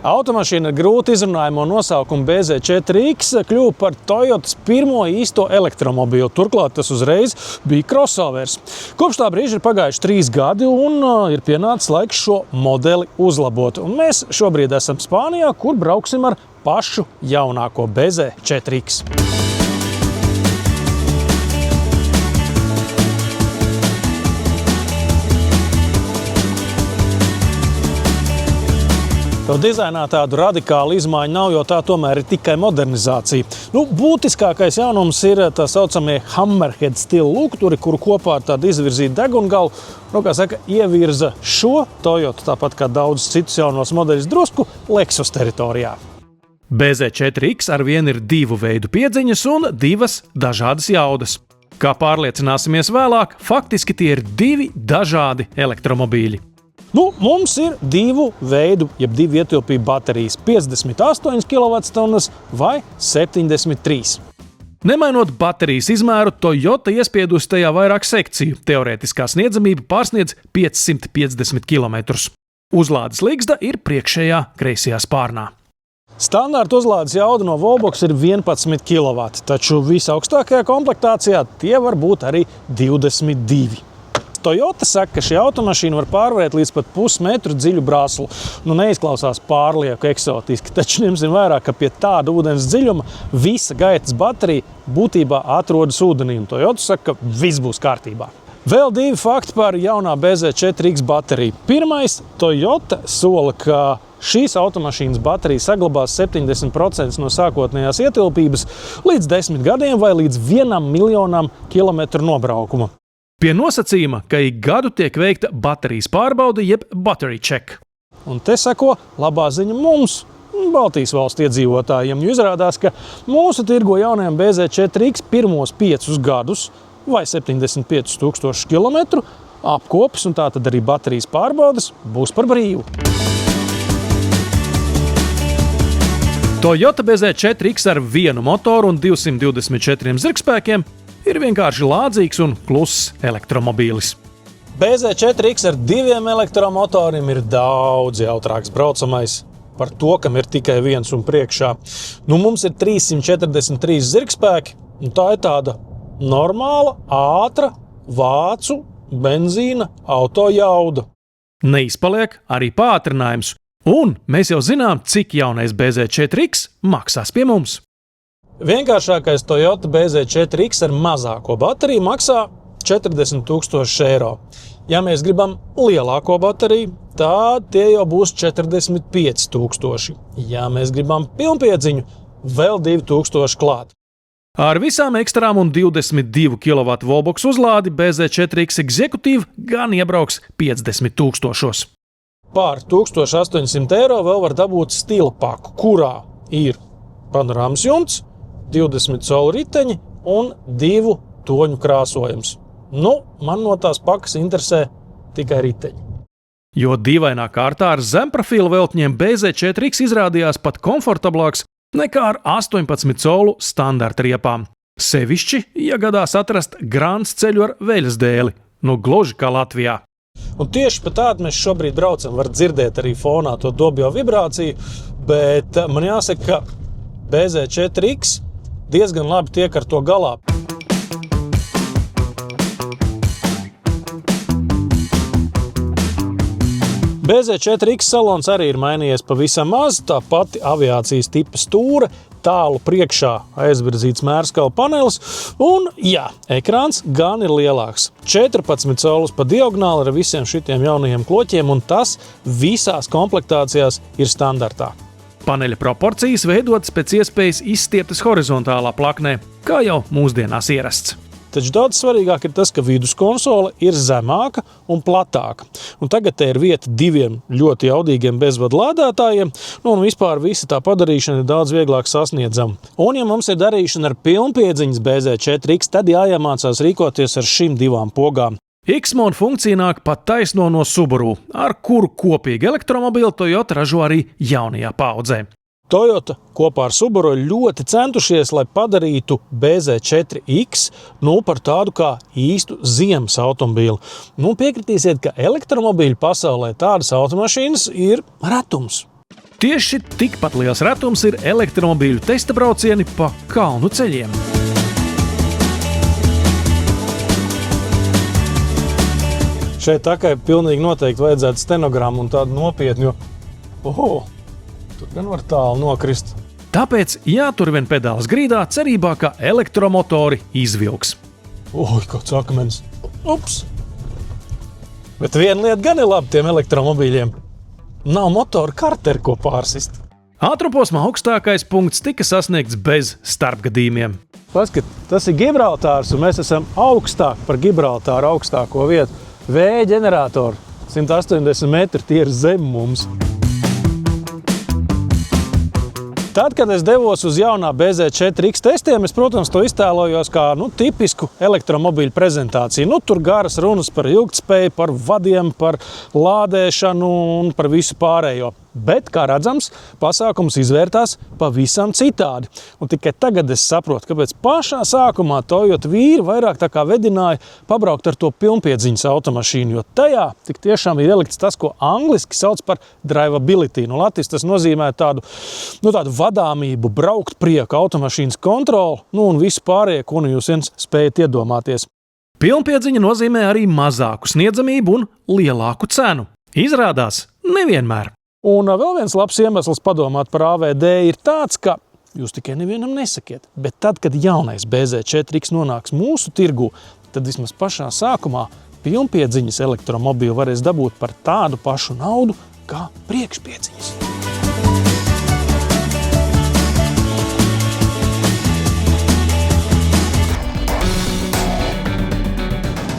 Automašīna ar grūti izrunājamo nosaukumu BZ4X kļuva par Toyotas pirmo īsto elektromobīlu. Turklāt tas uzreiz bija crossovers. Kopš tā brīža ir pagājuši 3 gadi un ir pienācis laiks šo modeli uzlabot. Un mēs šobrīd esam Spānijā, kur brauksim ar pašu jaunāko BZ4X. To dizainā tādu radikālu izmaiņu nav, jo tā tomēr ir tikai modernizācija. Būtiskākais jaunums ir tā saucamie hammerhead stila lukturi, kuru kopā ar tādu izvirzītu degungalu, ievirza šo Toyota, tāpat kā daudz citus jaunos modeļus, drusku Lexus teritorijā. BZ4X arvien ir 2 veidu piedziņas un 2 dažādas jaudas. Kā pārliecināsimies vēlāk, faktiski tie ir 2 dažādi elektromobīļi. Mums ir 2 veidu, jeb 2 ietilpību baterijas – 58 kWh vai 73. Nemainot baterijas izmēru, Toyota iespiedusi tajā vairāk sekciju. Teorētiskā sniedzamība pārsniedz 550 km. Uzlādes ligzda ir priekšējā kreisajā spārnā. Standarta uzlādes jauda no Wallbox ir 11 kW, taču visaugstākajā komplektācijā tie var būt arī 22. Toyota saka, ka šī automašīna var pārvarēt līdz pat pusmetru dziļu brāzlu. Neizklausās pārlieku eksotiski, taču ņemsim vērā, ka pie tāda ūdens dziļuma visa gaitas baterija būtībā atrodas ūdenī. Toyota saka, ka viss būs kārtībā. Vēl 2 fakti par jaunā BZ4X bateriju. Pirmais, Toyota sola, ka šīs automašīnas baterija saglabās 70% no sākotnējās ietilpības līdz 10 gadiem vai līdz 1 miljonam kilometru nobraukuma. Pie nosacījuma, ka ik gadu tiek veikta baterijas pārbaude jeb battery check. Un te sako labā ziņa mums, Baltijas valstu iedzīvotājiem, jo izrādās, ka mūsu tirgo jaunajam BZ4X pirmos 5 gadus vai 75 000 kilometru apkopes un tātad arī baterijas pārbaudes būs par brīvu. Toyota BZ4X ar 1 motoru un 224 zirgspēkiem ir vienkārši lādzīgs un kluss elektromobīlis. BZ4X ar 2 elektromotoriem ir daudz jautrāks braucamais par to, kam ir tikai viens un priekšā. Mums ir 343 zirgspēki, un tā ir tāda normāla, ātra, vācu, benzīna auto jauda. Neizpaliek arī pātrinājums, un mēs jau zinām, cik jaunais BZ4X maksās pie mums. Vienkāršākais Toyota BZ4X ar mazāko bateriju maksā 40 000 eiro. Ja mēs gribam lielāko bateriju, tad tie jau būs 45 000. Ja mēs gribam pilnpiedziņu, vēl 2000 klāt. Ar visām ekstrām un 22 kW Wallbox uzlādi BZ4X Executive gan iebrauks 50 000. Pār 1800 eiro vēl var dabūt stila paku, kurā ir panorāmas jumts, 20 colu riteņi un 2 toņu krāsojums. Man no tās pakas interesē tikai riteņi. Jo dīvainā kārtā ar zemprofila veltņiem BZ4X izrādījās pat komfortablāks nekā ar 18 colu standarta riepām. Sevišķi, ja gadās atrast grāns ceļu ar veļas dēli, gluži kā Latvijā. Un tieši pa tādu mēs šobrīd braucam, var dzirdēt arī fonā to dobjo vibrāciju, bet man jāsaka, ka BZ4X diezgan labi tiek ar to galā. BZ4X salons arī ir mainījies pavisam maz, tā pati aviācijas tipa stūra, tālu priekšā aizvirzīts mērskalu panelis un, ekrāns gan ir lielāks. 14 colus pa diagonāli ar visiem šitiem jaunajiem kloķiem un tas visās komplektācijās ir standartā. Paneļa proporcijas veidotas pēc iespējas izstieptas horizontālā plaknē, kā jau mūsdienās ierasts. Taču daudz svarīgāk ir tas, ka viduskonsole ir zemāka un platāka. Un tagad te ir vieta 2 ļoti jaudīgiem bezvadu lādētājiem, un vispār visa tā padarīšana ir daudz vieglāk sasniedzama. Un ja mums ir darīšana ar pilnpiedziņas BZ4X, tad jāiemācās rīkoties ar šīm 2 pogām. X-Mode funkcija nāk pat taisno no Subaru, ar kuru kopīgi elektromobili Toyota ražo arī jaunajā paaudzē. Toyota kopā ar Subaru ļoti centušies, lai padarītu BZ4X par tādu kā īstu ziemas automobīlu. Piekritīsiet, ka elektromobīļu pasaulē tādas automašīnas ir retums. Tieši tikpat liels retums ir elektromobīļu testa braucieni pa kalnu ceļiem. Šeit takai pilnīgi noteikti vajadzētu stenogramu un tādu nopietnu, jo tur gan var tālu nokrist. Tāpēc jāturvien pedāls grīdā cerībā, ka elektromotori izvilks. Kāds akmens. Ups! Bet viena lieta gan ir labi tiem elektromobīļiem. Nav motoru karteri, ko pārsist. Ātrumposma augstākais punkts tika sasniegts bez starpgadījumiem. Paskat, tas ir Gibraltārs, un mēs esam augstāk par Gibraltāru augstāko vietu. Vēja ģeneratoru 180 metri, tie ir zem mums. Tad, kad es devos uz jaunā BZ4X testiem, es, protams, to iztēlojos kā tipisku elektromobīļu prezentāciju. Tur garas runas par ilgtspēju, par vadiem, par lādēšanu un par visu pārējo. Bet, kā redzams, pasākums izvērtās pavisam citādi. Un tikai tagad es saprotu, kāpēc pašā sākumā Toyota vīri vairāk tā kā vedināja pabraukt ar to pilnpiedziņas automašīnu, jo tajā tik tiešām ir ielikts tas, ko angliski sauc par drivability. Latviski tas nozīmē tādu vadāmību, braukt prieku, automašīnas kontroli, un visu pārējo, ko jūs viens spējat iedomāties. Pilnpiedziņa nozīmē arī mazāku sniedzamību un lielāku cenu. Izrādās nevienmēr. Un vēl viens labs iemesls padomāt par AVD ir tāds, ka jūs tikai nevienam nesakiet, bet tad, kad jaunais BZ4X nonāks mūsu tirgū, tad vismaz pašā sākumā pilnpiedziņas elektromobīlu varēs dabūt par tādu pašu naudu kā priekšpiedziņas.